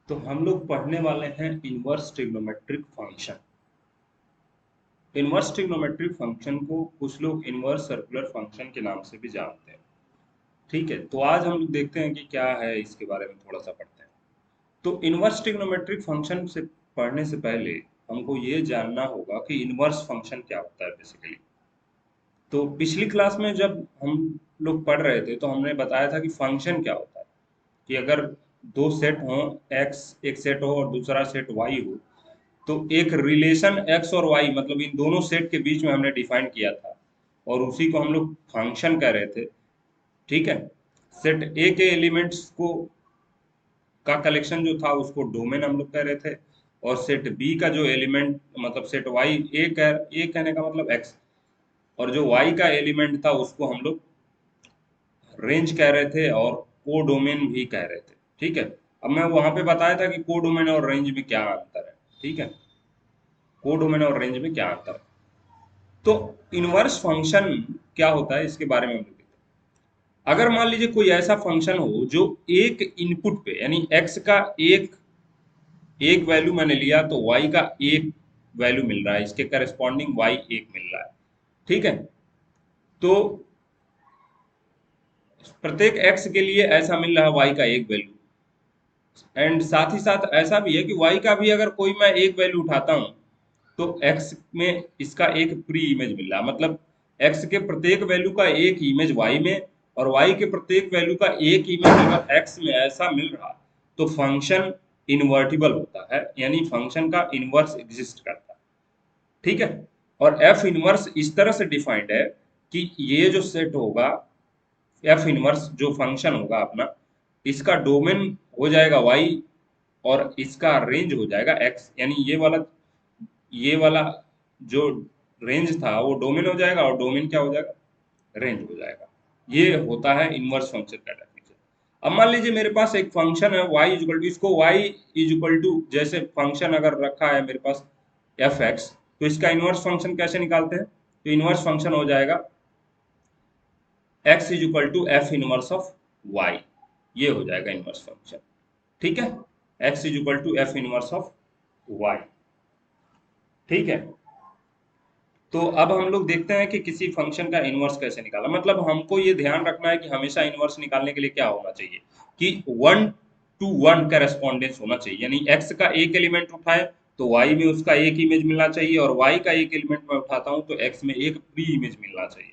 तो हम लोग पढ़ने वाले हैं inverse trigonometric function. Inverse trigonometric function को कुछ लोग इनवर्स सर्कुलर फंक्शन के नाम से भी जानते हैं। ठीक है, तो आज हम लोग देखते हैं कि क्या है, इसके बारे में थोड़ा सा पढ़ते हैं। तो इनवर्स ट्रिग्नोमेट्रिक फंक्शन से पढ़ने से पहले हमको ये जानना होगा कि इनवर्स फंक्शन क्या होता है बेसिकली। तो पिछली क्लास में जब हम लोग पढ़ रहे थे तो हमने बताया था कि फंक्शन क्या होता है, कि अगर दो सेट हों, एक्स एक सेट हो और दूसरा सेट वाई हो, तो एक रिलेशन एक्स और वाई मतलब इन दोनों सेट के बीच में हमने डिफाइन किया था, और उसी को हम लोग फंक्शन कह रहे थे। ठीक है, सेट ए के एलिमेंट्स को का कलेक्शन जो था उसको डोमेन हम लोग कह रहे थे, और सेट बी का जो एलिमेंट मतलब सेट वाई ए कहने का मतलब एक्स, और जो वाई का एलिमेंट था उसको हम लोग रेंज कह रहे थे और कोडोमेन भी कह रहे थे। ठीक है, अब मैं वहां पे बताया था कि कोडोमेन और रेंज में क्या अंतर है। ठीक है, कोडोमेन और रेंज में क्या अंतर है। तो इनवर्स फंक्शन क्या होता है इसके बारे में हम लोग देखते हैं। अगर मान लीजिए कोई ऐसा फंक्शन हो जो एक इनपुट पे यानी एक्स का एक एक वैल्यू मैंने लिया तो वाई का एक वैल्यू मिल रहा है, इसके करस्पॉन्डिंग वाई एक मिल रहा है। ठीक है, तो प्रत्येक एक्स के लिए ऐसा मिल रहा है वाई का एक वैल्यू, एंड साथ ही साथ ऐसा भी है कि वाई का भी अगर कोई मैं एक वैल्यू उठाता हूँ तो एक्स में इसका एक प्री इमेज मिल रहा है, मतलब एक्स के प्रत्येक वैल्यू का एक इमेज वाई में और वाई के प्रत्येक वैल्यू का एक इमेज अगर एक्स में ऐसा मिल रहा, तो फंक्शन इन्वर्टिबल होता है, यानी फंक्शन का इनवर्स एग्जिस्ट करता है। ठीक है, और एफ इनवर्स इस तरह से डिफाइंड है कि ये जो सेट होगा, एफ इनवर्स जो फंक्शन होगा अपना, इसका डोमेन हो जाएगा वाई और इसका रेंज हो जाएगा एक्स, यानी ये वाला जो रेंज था वो डोमेन हो जाएगा और डोमेन क्या हो जाएगा, रेंज हो जाएगा। ये होता है इनवर्स फंक्शन का डेफिनेशन। अब मान लीजिए मेरे पास एक फंक्शन है y इक्वल टू, इसको y इक्वल टू जैसे फंक्शन अगर रखा है मेरे पास एफ एक्स, तो इसका इनवर्स फंक्शन कैसे निकालते हैं। तो इनवर्स फंक्शन हो जाएगा x is equal to f inverse of y, ये हो जाएगा इनवर्स फंक्शन। ठीक है, x is equal to f inverse of y। ठीक है, तो अब हम लोग देखते हैं कि किसी फंक्शन का इनवर्स कैसे निकाला, मतलब हमको ये ध्यान रखना है कि हमेशा इनवर्स निकालने के लिए क्या होना चाहिए, कि 1 to 1 करेस्पॉन्डेंस होना चाहिए, यानी x का एक एलिमेंट उठाए तो y में उसका एक इमेज मिलना चाहिए, और y का एक एलिमेंट मैं उठाता हूं तो x में एक प्री इमेज मिलना चाहिए।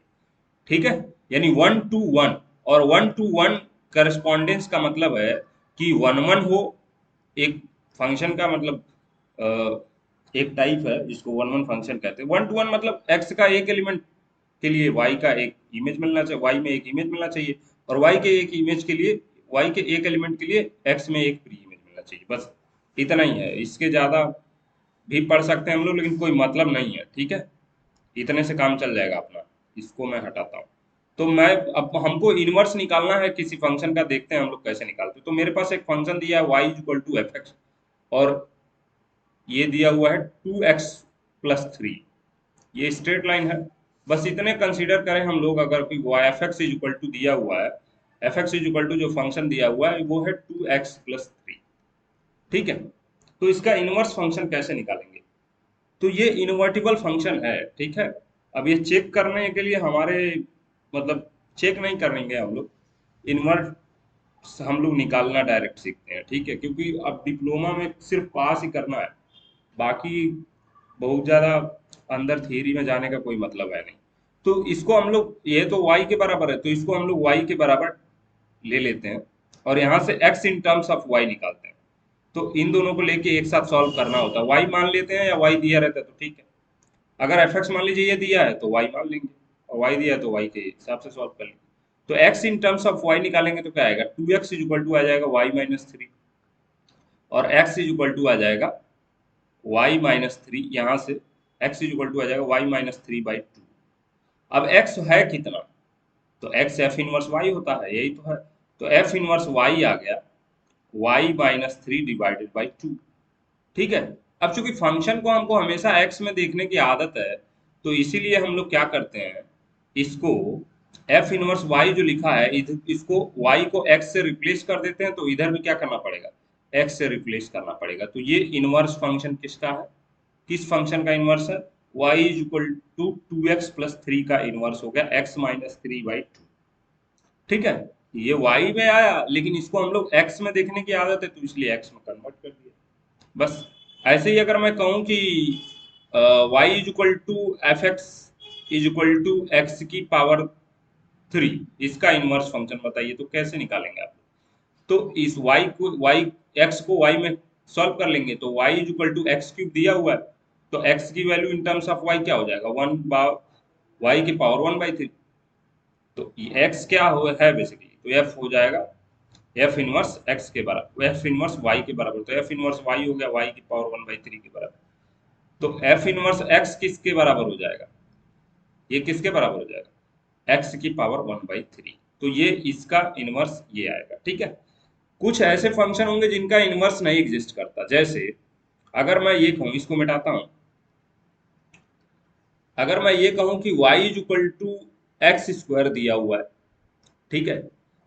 ठीक है, यानी 1 to 1, और 1 to 1 करस्पॉन्डेंस का मतलब है कि 1 1 हो, एक फंक्शन का मतलब एक टाइप है जिसको 1 1 फंक्शन कहते हैं। 1 to 1 मतलब एक्स का एक एलिमेंट के लिए वाई का एक इमेज मिलना चाहिए, वाई में एक इमेज मिलना चाहिए, और वाई के एक इमेज के लिए, वाई के एक एलिमेंट के लिए एक्स में एक प्री इमेज मिलना चाहिए। बस इतना ही है, इसके ज्यादा भी पढ़ सकते हैं हम लोग लेकिन कोई मतलब नहीं है। ठीक है, इतने से काम चल जाएगा अपना, इसको मैं हटाता हूँ। तो मैं अब हमको इनवर्स निकालना है किसी फंक्शन का, देखते हैं हम लोग कैसे निकालते हैं। तो मेरे पास एक फंक्शन दिया है y equal to f x, और ये दिया हुआ है 2x+3, ये स्ट्रेट लाइन है। बस इतने कंसीडर करें हम लोग, अगर कोई y f x is equal to दिया हुआ है, f x is equal to जो फंक्शन दिया हुआ है वो है 2x+3। ठीक है, तो इसका इनवर्स फंक्शन कैसे निकालेंगे। तो ये इनवर्टिबल फंक्शन है। ठीक है, अब ये चेक करने के लिए हमारे मतलब चेक नहीं करेंगे हम लोग, इनवर्ट हम लोग निकालना डायरेक्ट सीखते हैं। ठीक है, क्योंकि अब डिप्लोमा में सिर्फ पास ही करना है, बाकी बहुत ज़्यादा अंदर थियरी में जाने का कोई मतलब है नहीं। तो इसको हम लोग, ये तो y के बराबर है तो इसको हम लोग y के बराबर ले लेते हैं, और यहाँ से x in terms of y निकालते हैं। तो इन दोनों को लेके एक साथ सॉल्व करना होता है, y मान लेते हैं या y दिया रहता है तो ठीक है, अगर एफ एक्स मान लीजिए ये दिया है तो वाई मान लेंगे, और वाई दिया है तो वाई के हिसाब से सॉल्व कर लेंगे। तो x in terms of y निकालेंगे तो क्या आएगा, 2x इज इक्वल टू आ जाएगा y-3, और x इज इक्वल टू आ जाएगा y-3, यहाँ से x इज इक्वल टू आ जाएगा y-3/2। अब x है कितना, तो x एफ इनवर्स y होता है, यही तो है। तो एफ इनवर्स y आ गया y-3/2। ठीक है, अब चूंकि फंक्शन को हमको हमेशा एक्स में देखने की आदत है, तो इसीलिए हम लोग क्या करते हैं, इसको एफ इनवर्स वाई जो लिखा है इसको वाई को एक्स से रिप्लेस कर देते हैं, तो इधर भी क्या करना पड़ेगा, एक्स से रिप्लेस करना पड़ेगा। तो ये इनवर्स फंक्शन किसका है, किस फंक्शन का इनवर्स है, y is equal to 2x+3 का इनवर्स हो गया x-3/2। ठीक है, ये y में आया लेकिन इसको हम लोग x में देखने की आदत है तो इसलिए x में कन्वर्ट कर दिया बस। ऐसे ही अगर मैं कहूँ कि y is equal to f(x) is equal to x की पावर 3, इसका इनवर्स फंक्शन बताइए तो कैसे निकालेंगे आप। तो इस y x को y में सॉल्व कर लेंगे तो y is equal to x³ दिया हुआ है, तो x की value in terms of y क्या हो जाएगा, 1 y की पावर 1/3। तो ये x क्या है बेसिकली, तो f हो जाएगा f इनवर्स x के बराबर, f इनवर्स y के बराबर, तो f इनवर्स y हो गया y की पावर 1/3 के बराबर। तो f इनवर्स x किसके बराबर हो जाएगा, ये किसके बराबर हो जाएगा, x की पावर 1/3। तो ये इसका इनवर्स ये आएगा। ठीक है, कुछ ऐसे फंक्शन होंगे जिनका इनवर्स नहीं एग्जिस्ट करता, जैसे अगर मैं ये कहूँ, इसको मिटाता हूं, अगर मैं ये कहूं कि y is equal to x² दिया हुआ है, ठीक है,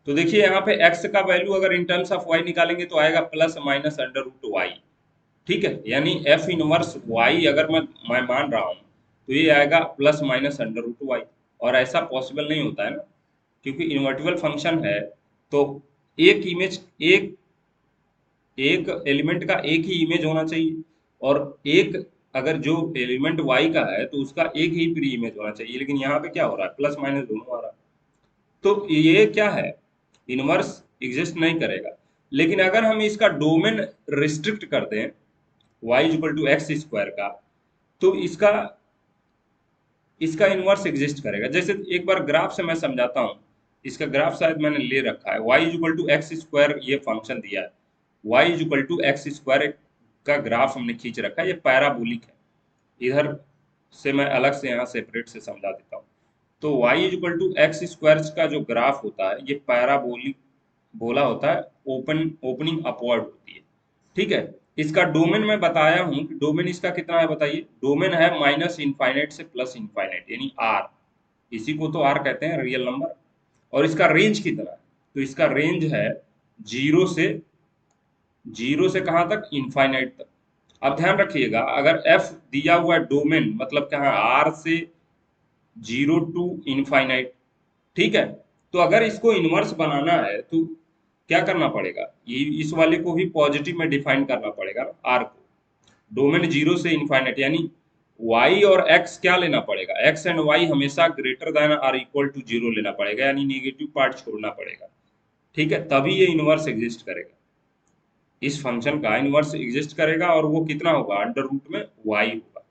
तो देखिए यहाँ पे x का वैल्यू अगर इन टर्म्स ऑफ y निकालेंगे तो आएगा plus minus under root y। ठीक है, यानी f इनवर्स y अगर मैं मान रहा हूँ तो ये आएगा plus minus under root y। और ऐसा पॉसिबल नहीं होता है ना, क्योंकि इन्वर्टिबल फंक्शन है तो एक इमेज एक एक एलिमेंट का एक ही इमेज होना चाहिए, और एक अगर जो एलिमेंट y का है तो उसका एक ही प्री इमेज होना चाहिए, लेकिन यहाँ पे क्या हो रहा है, प्लस माइनस दोनों आ रहा है। तो ये क्या है, इनवर्स एग्जिस्ट नहीं करेगा। लेकिन अगर हम इसका डोमेन रिस्ट्रिक्ट कर दें y is equal to x² का, तो इसका इसका इनवर्स एग्जिस्ट करेगा। जैसे एक बार ग्राफ से मैं समझाता हूँ, इसका ग्राफ शायद मैंने ले रखा है, y is equal to x², ये फंक्शन दिया है, y is equal to x² का ग्राफ हमने खींच रखा है, ये पैराबोलिक है। इधर से मैं अलग से यहाँ सेपरेट से समझा देता हूँ। तो y is equal to x² का जो ग्राफ होता है ये पैराबोलिक बोला होता है, ओपनिंग अपवर्ड होती है। ठीक है, इसका डोमेन मैं बताया हूं कि डोमेन इसका कितना है बताइए, डोमेन है माइनस इनफाइनाइट से प्लस इनफाइनाइट यानी आर, इसी को तो आर कहते हैं, रियल नंबर। और इसका रेंज कितना है, तो इसका रेंज है जीरो से कहां तक, इनफाइनाइट तक। अब ध्यान रखिएगा, अगर एफ दिया हुआ है डोमेन मतलब क्या है, आर से 0 टू इनफाइनाइट, ठीक है, तो अगर इसको इनवर्स बनाना है तो क्या करना पड़ेगा, ये इस वाले को भी पॉजिटिव में डिफाइन करना पड़ेगा आर को, डोमेन 0 से इनफाइनाइट, यानी y और x क्या लेना पड़ेगा, x एंड y हमेशा greater than or equal to 0 लेना पड़ेगा, यानी नेगेटिव पार्ट छोड़ना पड़ेगा। ठीक है, तभी ये इनवर्स एग्जिस्ट करेगा, इस फंक्शन का इनवर्स एग्जिस्ट करेगा, और वो कितना होगा, अंडर रूट में y होगा।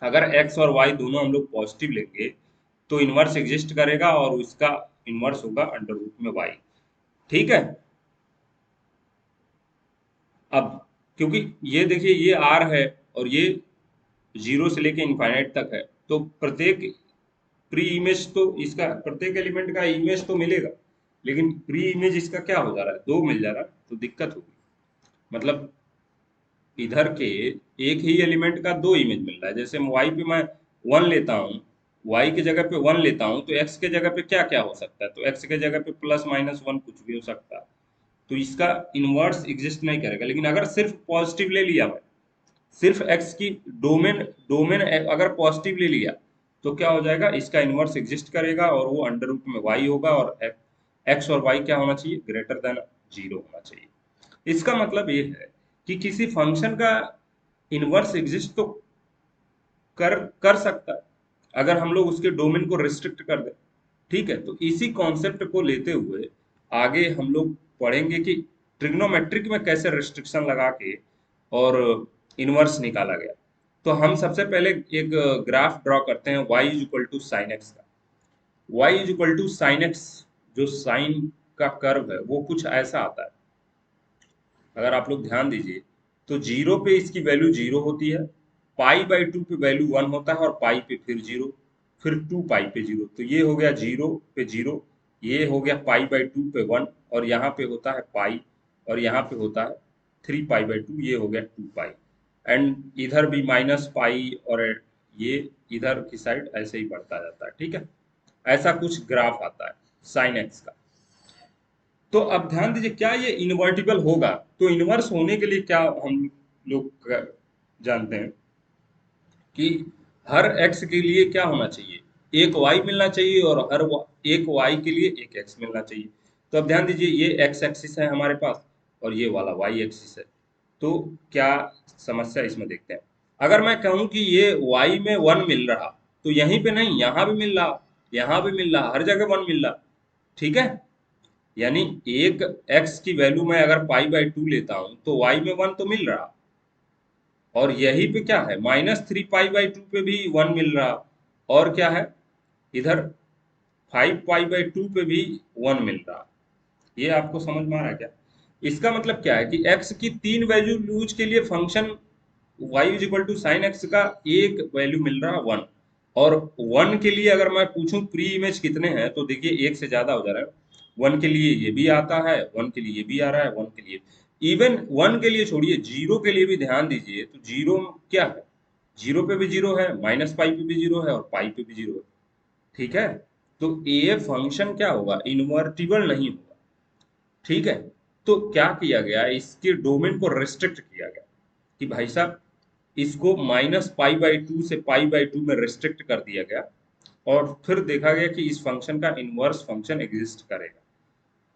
अगर x और y दोनों हम लोग पॉजिटिव लेंगे तो इनवर्स एग्जिस्ट करेगा, और उसका इनवर्स होगा अंडर रूट में y। ठीक है, अब क्योंकि ये देखिए ये r है और ये 0 से लेके इनफाइनाइट तक है, तो प्रत्येक प्री इमेज तो इसका, प्रत्येक एलिमेंट का इमेज तो मिलेगा, लेकिन प्री इमेज इसका क्या हो जा रहा है, 2 मिल जा रहा है, तो दिक्कत होगी। मतलब इधर के एक ही एलिमेंट का 2 इमेज मिल रहा है, जैसे y पे मैं 1 लेता हूँ, y की जगह पे 1 लेता हूँ, तो x के जगह पे क्या क्या हो सकता है, तो x के जगह पे प्लस माइनस 1 कुछ भी हो सकता है, तो इसका इनवर्स एग्जिस्ट नहीं करेगा। लेकिन अगर सिर्फ पॉजिटिव ले लिया मैं, सिर्फ x की डोमेन डोमेन अगर पॉजिटिव ले लिया तो क्या हो जाएगा, इसका इनवर्स एग्जिस्ट करेगा, और वो अंडर रूट में y होगा, और x और y क्या होना चाहिए, ग्रेटर देन 0 होना चाहिए। इसका मतलब ये है कि किसी फंक्शन का इनवर्स एग्जिस्ट तो कर कर सकता है अगर हम लोग उसके डोमेन को रिस्ट्रिक्ट कर दें। ठीक है, तो इसी कॉन्सेप्ट को लेते हुए आगे हम लोग पढ़ेंगे कि ट्रिग्नोमेट्रिक में कैसे रिस्ट्रिक्शन लगा के और इनवर्स निकाला गया। तो हम सबसे पहले एक ग्राफ ड्रॉ करते हैं y is equal to sine x का। y is equal to sine x, जो साइन का कर्व है वो कुछ ऐसा आता है, अगर आप लोग ध्यान दीजिए तो 0 पे इसकी वैल्यू 0 होती है, π/2 पे वैल्यू 1 होता है, और पाई पे फिर 0, फिर 2 पाई पे 0, तो ये हो गया 0 पे 0, ये हो गया π/2 पे 1, और यहाँ पे होता है पाई, और यहाँ पे होता है 3π/2, ये हो गया 2 पाई, एंड इधर भी माइनस पाई, और ये इधर की साइड ऐसे ही बढ़ता जाता है। ठीक है, ऐसा कुछ ग्राफ आता है साइन एक्स का। तो अब ध्यान दीजिए, क्या ये इन्वर्टिबल होगा? तो इन्वर्स होने के लिए क्या हम लोग जानते हैं कि हर x के लिए क्या होना चाहिए, एक y मिलना चाहिए, और एक y के लिए एक x मिलना चाहिए। तो अब ध्यान दीजिए, ये x एक्सिस है हमारे पास और ये वाला y एक्सिस है। तो क्या समस्या इसमें देखते हैं। अगर मैं कहूं कि ये y में 1 मिल रहा, तो यहीं पे नहीं, यहाँ भी मिल रहा, यहाँ भी मिल रहा, हर जगह 1 मिल रहा। ठीक है, यानी एक x की वैल्यू में अगर पाई बाई 2 लेता हूं तो y में 1 तो मिल रहा, और यही पे क्या है, -3 पाई बाई 2 पे भी 1 मिल रहा, और क्या है इधर 5 पाई बाई 2 पे भी 1 मिल रहा। ये आपको समझ में आ रहा है क्या? इसका मतलब क्या है कि x की 3 वैल्यू यूज के लिए function y is equal to sine x का एक वैल्यू मिल रहा 1, और 1 के लिए अगर मैं पूछूं प्री इमेज कितने हैं, तो देखिए एक से ज्यादा हो जा रहा है। 1 के लिए ये भी आता है, 1 के लिए ये भी आ रहा है, 1 के लिए, इवन 1 के लिए छोड़िए, 0 के लिए भी ध्यान दीजिए, तो 0 क्या है, 0 पे भी 0 है, -पाई पे भी 0 है, और पाई पे भी 0 है। ठीक है, तो ये फंक्शन क्या होगा, इन्वर्टिबल नहीं होगा। ठीक है, तो क्या किया गया, इसके डोमेन को रेस्ट्रिक्ट किया गया कि भाई साहब इसको -पाई बाई 2 से पाई बाई 2 में रेस्ट्रिक्ट कर दिया गया, और फिर देखा गया कि इस फंक्शन का इनवर्स फंक्शन एग्जिस्ट करेगा।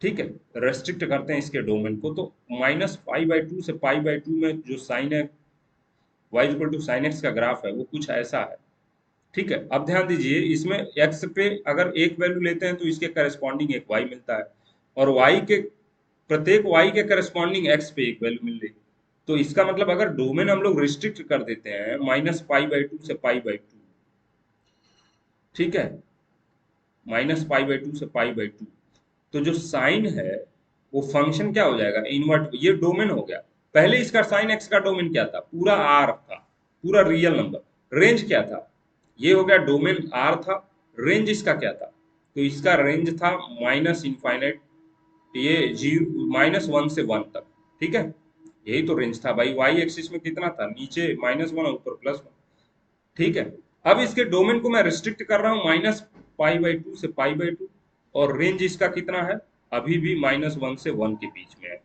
ठीक है, रेस्ट्रिक्ट करते हैं इसके डोमेन को, तो -पाई बाई 2 से पाई बाई 2 में जो साइन है, y equal to sine x का ग्राफ है, वो कुछ ऐसा है। ठीक है, अब ध्यान दीजिए, इसमें x पे अगर एक वैल्यू लेते हैं तो इसके करस्पॉन्डिंग एक y मिलता है, और y के प्रत्येक y के करस्पॉन्डिंग x पे एक वैल्यू मिल रही। तो इसका मतलब अगर डोमेन हम लोग रिस्ट्रिक्ट कर देते हैं -पाई बाई 2 से पाई बाई 2, ठीक है, -पाई बाई 2 से पाई बाई 2, तो जो साइन है वो फंक्शन क्या हो जाएगा, इन्वर्ट, ये डोमेन हो गया। पहले इसका साइन एक्स का डोमेन क्या था, पूरा आर था, पूरा रियल नंबर। रेंज क्या था, ये हो गया डोमेन आर था, रेंज इसका क्या था, तो इसका रेंज था -इनफाइनाइट, ये जीरो -1 से 1 तक। ठीक है, यही तो रेंज था भाई, वाई एक्सिस में कितना था, नीचे -1 और ऊपर +1। ठीक है, अब इसके डोमेन को मैं रिस्ट्रिक्ट कर रहा हूँ -पाई बाई 2 से पाई बाई 2, और रेंज इसका कितना है, अभी भी -1 से 1 के बीच में है।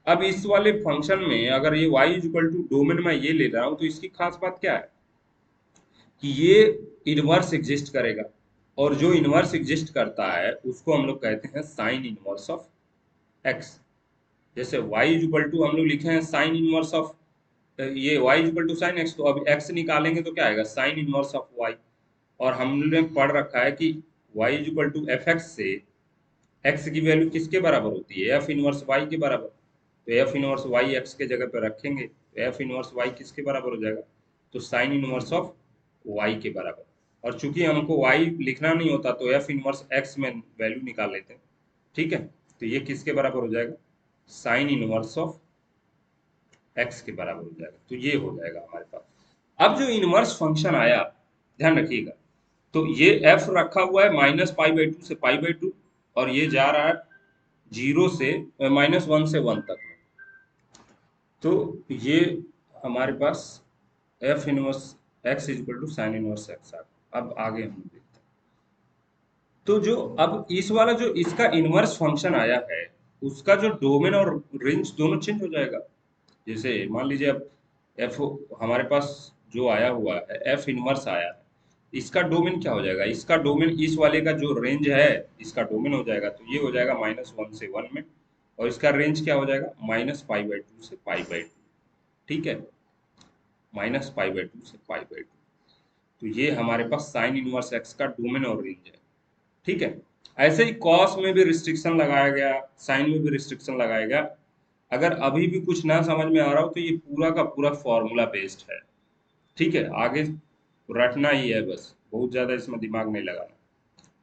अब इस वाले फंक्शन में अगर ये y इक्वल टू डोमेन में ये ले रहा हूँ, तो इसकी खास बात क्या है कि ये इनवर्स एग्जिस्ट करेगा, और जो इनवर्स एग्जिस्ट करता है उसको हम लोग कहते हैं साइन इनवर्स ऑफ x। जैसे y इक्वल टू हम लोग लिखे हैं साइन इनवर्स ऑफ, ये y equal to sine x, तो अब x निकालेंगे तो क्या आएगा, साइन इनवर्स ऑफ y। और हमने पढ़ रखा है कि y equal to f x से x की वैल्यू किसके बराबर होती है, एफ इनवर्स y के बराबर। तो एफ इनवर्स y x के जगह पर रखेंगे तो एफ इनवर्स y किसके बराबर हो जाएगा, तो साइन इनवर्स ऑफ y के बराबर। और चूंकि हमको y लिखना नहीं होता तो एफ इनवर्स x में वैल्यू निकाल लेते हैं। ठीक है, तो ये किसके बराबर हो जाएगा, साइन इनवर्स ऑफ x के बराबर हो जाएगा। तो ये हो जाएगा हमारे पास। अब जो इनवर्स फंक्शन आया, ध्यान रखिएगा, तो ये f रखा हुआ है -पाई बाई 2 से पाई बाई 2, और ये जा रहा है 0 से -1 से 1 तक में। तो ये हमारे पास f inverse x equal to sine inverse x आ गया। अब आगे हम देखते हैं, तो जो अब इस वाला जो इसका इनवर्स फंक्शन आया है, उसका जो डोमेन और रेंज दोनों चेंज हो जाएगा। जैसे मान लीजिए अब एफ हमारे पास जो आया हुआ है, एफ इनवर्स आया है, इसका डोमेन क्या हो जाएगा, इसका डोमेन इस वाले का जो रेंज है, इसका डोमेन हो जाएगा, तो ये हो जाएगा -1 से 1 में, और इसका रेंज क्या हो जाएगा, -पाई बाई 2 से पाई बाई 2। ठीक है, -पाई बाई 2 से पाई बाई 2। तो ये हमारे पास साइन इनवर्स एक्स का डोमेन और रेंज है। ठीक है, ऐसे ही कॉस में भी रिस्ट्रिक्शन लगाया गया, साइन में भी रिस्ट्रिक्शन लगाया गया। अगर अभी भी कुछ ना समझ में आ रहा हो तो ये पूरा का पूरा फॉर्मूला बेस्ड है। ठीक है, आगे रटना ही है बस, बहुत ज्यादा इसमें दिमाग नहीं लगाना।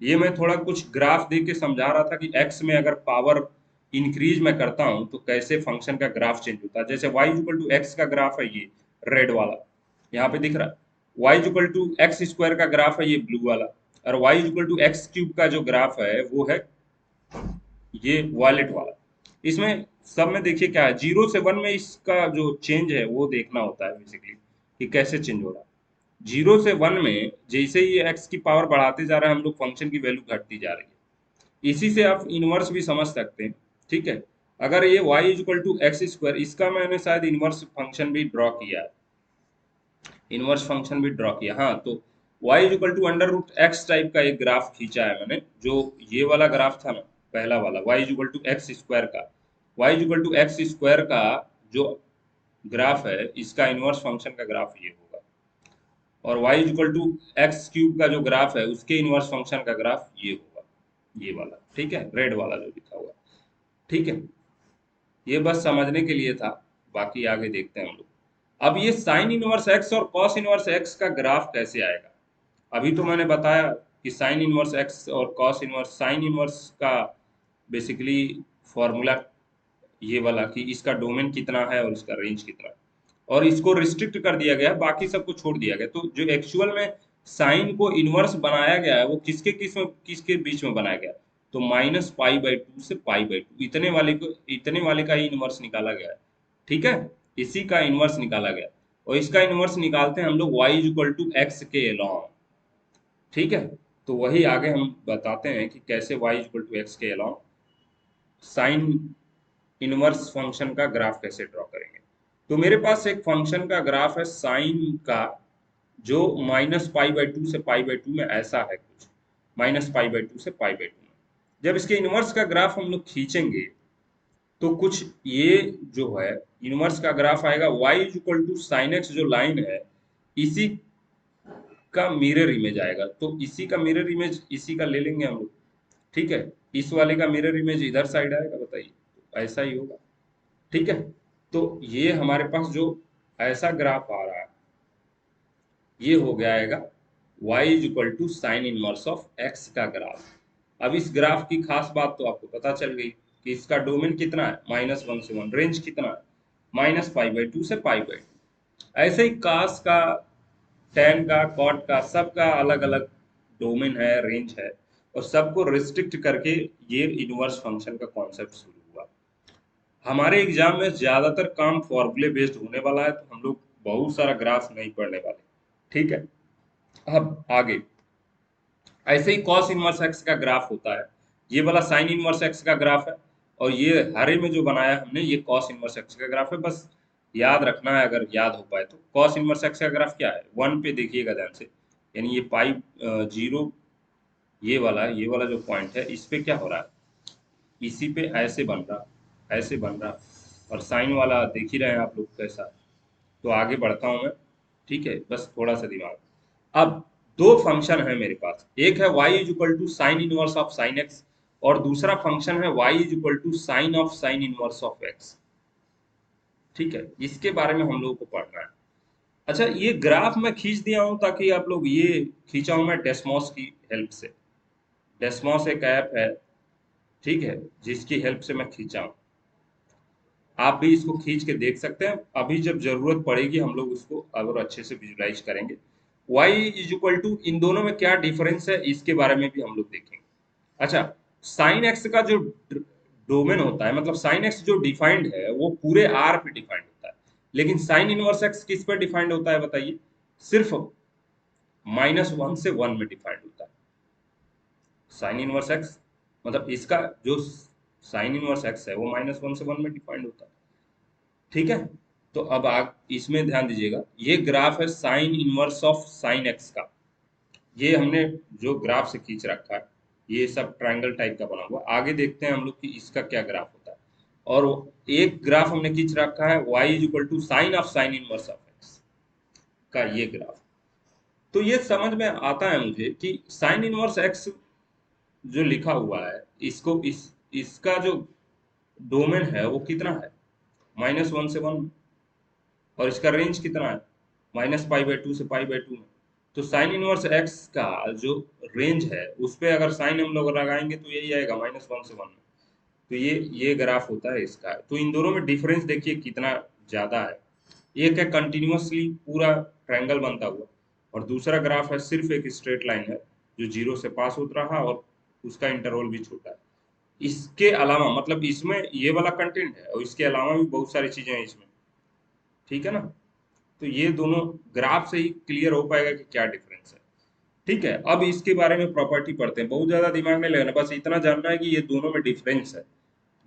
ये मैं थोड़ा कुछ ग्राफ दे के समझा रहा था कि x में अगर पावर इंक्रीज मैं करता हूं तो कैसे फंक्शन का ग्राफ चेंज होता है। जैसे y इक्वल टू एक्स का ग्राफ है ये रेड वाला, यहाँ पे दिख रहा है। y equal to x square का ग्राफ है ये ब्लू वाला, और y equal to x cube का जो ग्राफ है वो है ये वॉलेट वाला। इसमें सब में देखिए क्या है, 0 से 1 में इसका जो चेंज है वो देखना होता है बेसिकली, कि कैसे चेंज हो रहा है। 0 से 1 में जैसे ही ये x की पावर बढ़ाते जा रहे हैं हम लोग, फंक्शन की वैल्यू घटती जा रही है। इसी से आप इनवर्स भी समझ सकते हैं ठीक है। अगर ये y equal to x square, इसका मैंने शायद इनवर्स फंक्शन भी ड्रॉ किया है, इनवर्स फंक्शन भी ड्रॉ किया, हाँ। तो y equal to under root x type का एक ग्राफ खींचा है मैंने, जो ये वाला ग्राफ था ना, पहला वाला y equal to x square का, y equal to x square का जो ग्राफ है, इसका इनवर्स फंक्शन का ग्राफ ये होगा। और y equal to x cube का जो ग्राफ है, उसके इनवर्स फंक्शन का ग्राफ ये होगा, ये वाला, ठीक है, रेड वाला जो लिखा हुआ है। ठीक है, ये बस समझने के लिए था, बाकी आगे देखते हैं हम लोग। अब ये साइन इनवर्स एक्स और कॉस इनवर्स एक्स का ग्राफ कैसे आएगा? अभी तो मैंने बताया कि साइन इनवर्स एक्स और कॉस इनवर्स, साइन इनवर्स का बेसिकली फॉर्मूला ये वाला कि इसका डोमेन कितना है और इसका रेंज कितना है, और इसको रिस्ट्रिक्ट कर दिया गया है, बाकी सबको छोड़ दिया गया। तो जो एक्चुअल में साइन को इनवर्स बनाया गया है, वो किसके बीच में बनाया गया है? तो -π/2 से π/2, इतने वाले का ही इनवर्स निकाला गया है। ठीक है, इसी का इनवर्स निकाला गया, और इसका इनवर्स निकालते हैं हम लोग y इक्वल टू एक्स के अलॉन्ग। ठीक है, तो वही आगे हम बताते हैं कि कैसे y इक्वल टू एक्स के अलॉन्ग साइन इनवर्स फंक्शन का ग्राफ कैसे ड्रॉ करेंगे। तो मेरे पास एक फंक्शन का ग्राफ है साइन का, जो -π/2 से π/2 में ऐसा है कुछ, -π/2 से π/2 में। जब इसके इनवर्स का ग्राफ हम लोग खींचेंगे, तो कुछ ये जो है इनवर्स का ग्राफ आएगा, y equal to sine x जो लाइन है, इसी का मिरर इमेज आएगा। तो इसी का मिरर इमेज इसी का ले लेंगे हम लोग। ठीक है, इस वाले का मिरर इमेज इधर साइड आएगा, बताइए, तो ऐसा ही होगा। ठीक है, तो ये हमारे पास जो ऐसा ग्राफ आ रहा है, ये हो गया आएगा y is equal to sine inverse of x का ग्राफ। अब इस ग्राफ की खास बात तो आपको पता चल गई कि इसका डोमेन कितना है, -1 से 1, रेंज कितना है, -π/2 से π/2। ऐसे ही कास का, टैन का, कॉट का, सबका अलग अलग डोमेन है, रेंज है, और सबको रिस्ट्रिक्ट करके ये इनवर्स फंक्शन का कॉन्सेप्ट शुरू हुआ। हमारे एग्जाम में ज्यादातर काम फॉर्मूले बेस्ड होने वाला है, तो हम लोग बहुत सारा ग्राफ नहीं पढ़ने वाले। ठीक है, अब आगे ऐसे ही कॉस इनवर्स एक्स का ग्राफ होता है, ये वाला साइन इनवर्स एक्स का ग्राफ है, और ये हरे में जो बनाया हमने, ये कॉस इनवर्स एक्स का ग्राफ है। बस याद रखना है, अगर याद हो पाए तो। कॉस इनवर्स एक्स का ग्राफ क्या है, 1 पे देखिएगा ध्यान से, यानी ये पाई 0, ये वाला जो पॉइंट है, इस पे क्या हो रहा है, इसी पे ऐसे बन रहा, ऐसे बन रहा, और साइन वाला देख ही रहे हैं आप लोग कैसा। तो आगे बढ़ता हूं मैं। ठीक है, बस थोड़ा सा दिमाग। अब दो फंक्शन है मेरे पास, एक है y is equal to sine inverse of sine x, और दूसरा फंक्शन है y is equal to sine of sine inverse of x. ठीक है, इसके बारे में हम लोगों को पढ़ना है। अच्छा, ये ग्राफ मैं खींच दिया हूं ताकि आप लोग, ये खींचा हूं मैं डेस्मॉस की हेल्प से। डेस्मॉस एक ऐप है, ठीक है, जिसकी हेल्प से मैं खींचा हूं। आप भी इसको खींच के देख सकते हैं, अभी जब जरूरत पड़ेगी हम लोग उसको और अच्छे से विजुलाइज करेंगे। y इज इक्वल टू, इन दोनों में क्या डिफरेंस है, इसके बारे में भी हम लोग देखेंगे। अच्छा, साइन एक्स का जो डोमेन होता है, मतलब साइन एक्स जो डिफाइंड है, वो पूरे आर पे डिफाइंड होता है, लेकिन साइन इनवर्स एक्स किस पे डिफाइंड होता है बताइए? सिर्फ -1 से 1 में डिफाइंड होता है। साइन इनवर्स एक्स, मतलब इसका जो साइन इनवर्स एक्स है, वो -1 से 1 में डिफाइंड होता है। ठीक है, तो अब आप इसमें ध्यान दीजिएगा, ये ग्राफ है sign inverse of sine x का। ये हमने जो ग्राफ से खींच रखा है, ये सब ट्रायंगल टाइप का बना हुआ। आगे देखते हैं हम लोग कि इसका क्या ग्राफ होता है। और एक ग्राफ हमने खींच रखा है y is equal to sine of sine inverse of x का, ये ग्राफ। तो ये समझ में आता है मुझे कि साइन इनवर्स एक्स जो लिखा हुआ है, इसका जो डोमेन है वो कितना है, -1 से 1, और इसका रेंज कितना है, -π/2 से π/2 में। तो साइन इनवर्स एक्स का जो रेंज है, उस पे अगर साइन हम लोग लगाएंगे तो यही आएगा, -1 से 1 में। तो ये ग्राफ होता है इसका। तो इन दोनों में डिफरेंस देखिए कितना ज्यादा है। एक है कंटिन्यूअसली पूरा ट्रायंगल बनता हुआ, और दूसरा ग्राफ है सिर्फ एक स्ट्रेट लाइन है, जो 0 से पास होता रहा, और उसका इंटरवल भी छोटा है। इसके अलावा, मतलब इसमें ये वाला कंटेंट है, और इसके अलावा भी बहुत सारी चीजें हैं इसमें। ठीक है ना, तो ये दोनों ग्राफ से ही क्लियर हो पाएगा कि क्या डिफरेंस है। ठीक है, अब इसके बारे में प्रॉपर्टी पढ़ते हैं, बहुत ज्यादा दिमाग नहीं लगाना, बस इतना जानना है कि ये दोनों में डिफरेंस है।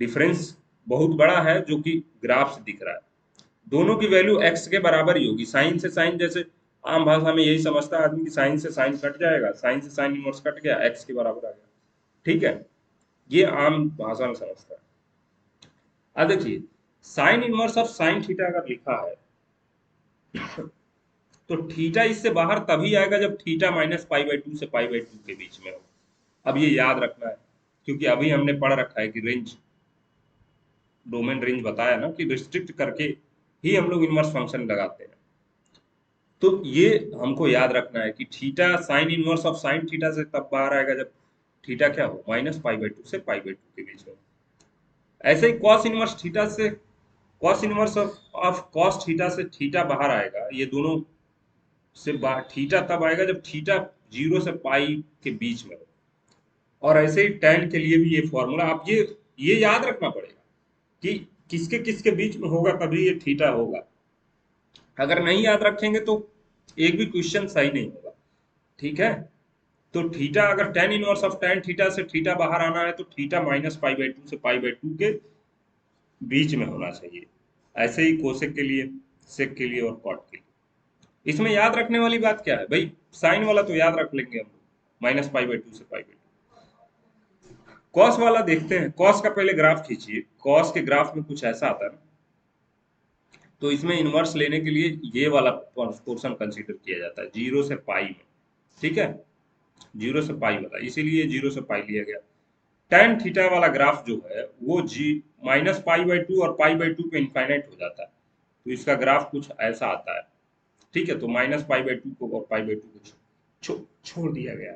डिफरेंस बहुत बड़ा है जो कि ग्राफ से दिख रहा है। दोनों की वैल्यू x के बराबर ही होगी। साइन से साइन, जैसे आम भाषा में यही समझता है आदमी कि साइन से साइन कट जाएगा, साइन से साइन इनवर्स कट गया, x के बराबर आ गया। ठीक है, ये आम भाषा में समझता है। अब देखिए, sign inverse of sine theta अगर लिखा है तो थीटा इससे बाहर तभी आएगा जब theta minus pi by to से पाई बाई टू के बीच में हो। अब ये याद रखना है, क्योंकि अभी हमने पढ़ रखा है कि रेंज, डोमेन रेंज बताया ना कि रिस्ट्रिक्ट करके ही हम लोग इनवर्स फंक्शन लगाते हैं। तो ये हमको याद रखना है कि theta sine inverse of sine theta से तब बाहर आएगा जब थीटा क्या हो, माइनस पाई बाई टू से पाई बाई टू के बीच में। ऐसे ही कॉस इनवर्स थीटा से, cos inverse of cos theta से थीटा बाहर आएगा। ये दोनों से थीटा तब आएगा जब थीटा 0 से पाई के बीच में हो। और ऐसे ही tan के लिए भी ये फॉर्मूला, आप ये याद रखना पड़ेगा कि किसके किसके बीच में होगा तभी ये थीटा होगा। अगर नहीं याद रखेंगे तो एक भी क्वेश्चन सही नहीं होगा। ठीक है, तो थीटा अगर tan inverse of tan theta से थीटा बाहर आना है तो theta minus pi by to से पाई बाई टू के बीच में होना चाहिए। ऐसे ही कोसेक के लिए, सेक के लिए और कॉट के लिए। इसमें याद रखने वाली बात क्या है भाई, साइन वाला तो याद रख लेंगे हम लोग, माइनस पाई बाई टू से पाई बाई टू। कॉस वाला देखते हैं, कॉस का पहले ग्राफ खींचिए। कॉस के ग्राफ में कुछ ऐसा आता है ना, तो इसमें इनवर्स लेने के लिए ये वाला पोर्शन कंसीडर किया जाता है 0 से पाई में। ठीक है, 0 से पाई वाला, इसीलिए 0 से पाई लिया गया। tan थीटा वाला ग्राफ जो है वो जी माइनस पाई बाई टू और पाई बाई टू पे इनफाइनाइट हो जाता है, तो इसका ग्राफ कुछ ऐसा आता है। ठीक है, तो माइनस पाई बाई टू को और पाई बाई टू को छोड़ दिया गया।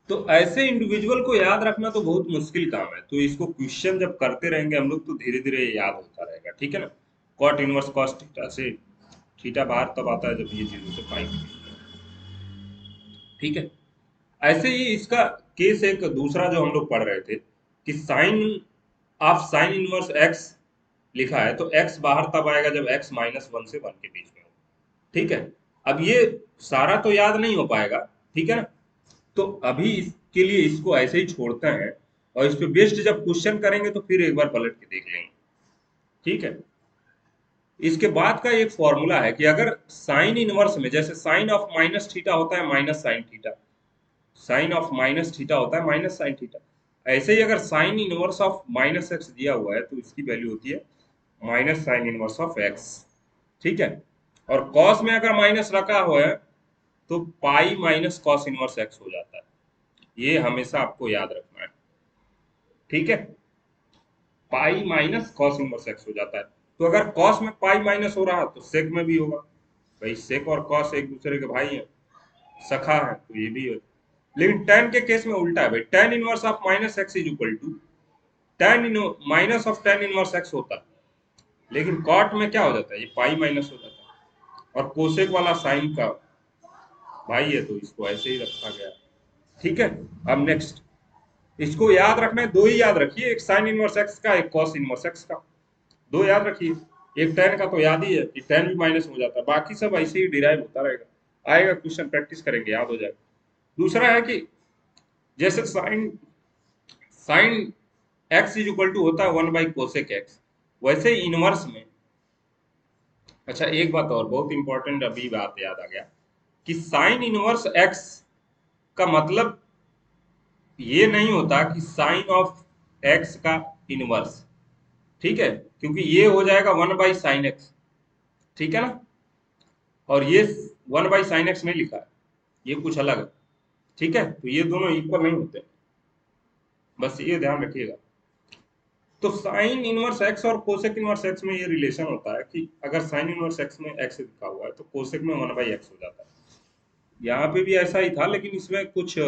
तो ऐसे इंडिविजुअल को याद रखना तो बहुत मुश्किल काम है, तो इसको क्वेश्चन जब करते रहेंगे हम लोग तो धीरे धीरे याद होता रहेगा। ठीक है ना, कॉट इनवर्स कॉस थीटा से थीटा बाहर तब आता है जब ये 0 से पाई के बीच में। ठीक है, ऐसे ही इसका केस एक दूसरा जो हम लोग पढ़ रहे थे कि sine of sine inverse x लिखा है तो एक्स बाहर तब आएगा जब एक्स माइनस वन से वन के बीच में हो। ठीक है, अब ये सारा तो याद नहीं हो पाएगा। ठीक है ना, तो अभी इसके लिए इसको ऐसे ही छोड़ते हैं और इस पे बेस्ड जब क्वेश्चन करेंगे तो फिर एक बार पलट के देख लेंगे। ठीक है, इसके बाद का एक फॉर्मूला है कि अगर साइन इनवर्स में, जैसे साइन ऑफ माइनस थीटा होता है minus sine theta, sine of minus theta होता है माइनस साइन थीटा, ऐसे ही अगर sine inverse of minus x दिया हुआ है तो इसकी वैल्यू होती है minus sine inverse of x. ठीक है, और कॉस में अगर माइनस रखा हुआ है तो pi minus cos inverse x हो जाता है। ये हमेशा आपको याद रखना है। ठीक है, pi minus cos inverse x हो जाता है। तो अगर कॉस में पाई माइनस हो रहा है तो सेक में भी होगा। भाई सेक और कॉस एक दूसरे के भाई हैं, सखा है, तो ये भी है। लेकिन tan के केस में उल्टा है भाई, tan inverse of minus x is equal to tan minus of tan inverse x होता है, लेकिन कॉट में क्या हो जाता है, ये पाई माइनस हो जाता है। और कोसेक वाला साइन का भाई है तो इसको ऐसे ही रखा गया। ठीक है, अब नेक्स्ट इसको याद रखना है, दो ही याद रखिए, एक साइन इनवर्स एक्स का, एक कॉस इनवर्स एक्स का, दो याद रखिए। एक tan का तो याद ही है कि tan भी माइनस हो जाता है, बाकी सब ऐसे ही डिराइव होता रहेगा। आएगा क्वेश्चन, प्रैक्टिस करेंगे याद हो जाएगा। दूसरा है कि जैसे sine sine x is equal to होता है वन बाई कोसेक एक्स, वैसे ही इनवर्स में। अच्छा एक बात और बहुत इंपॉर्टेंट अभी बात याद आ गया कि साइन इनवर्स एक्स का मतलब ये नहीं होता कि साइन ऑफ एक्स का इनवर्स। ठीक है, क्योंकि ये हो जाएगा वन बाई साइन एक्स। ठीक है ना, और ये वन बाई साइन एक्स नहीं लिखा है, ये कुछ अलग है। ठीक है, तो ये दोनों इक्वल नहीं होते, बस ये ध्यान रखिएगा। तो साइन इनवर्स एक्स और कोसेक इनवर्स एक्स में ये रिलेशन होता है कि अगर साइन इनवर्स एक्स में एक्स लिखा हुआ है तो कोसेक में वन बाई एक्स हो जाता है। यहाँ पे भी ऐसा ही था, लेकिन इसमें कुछ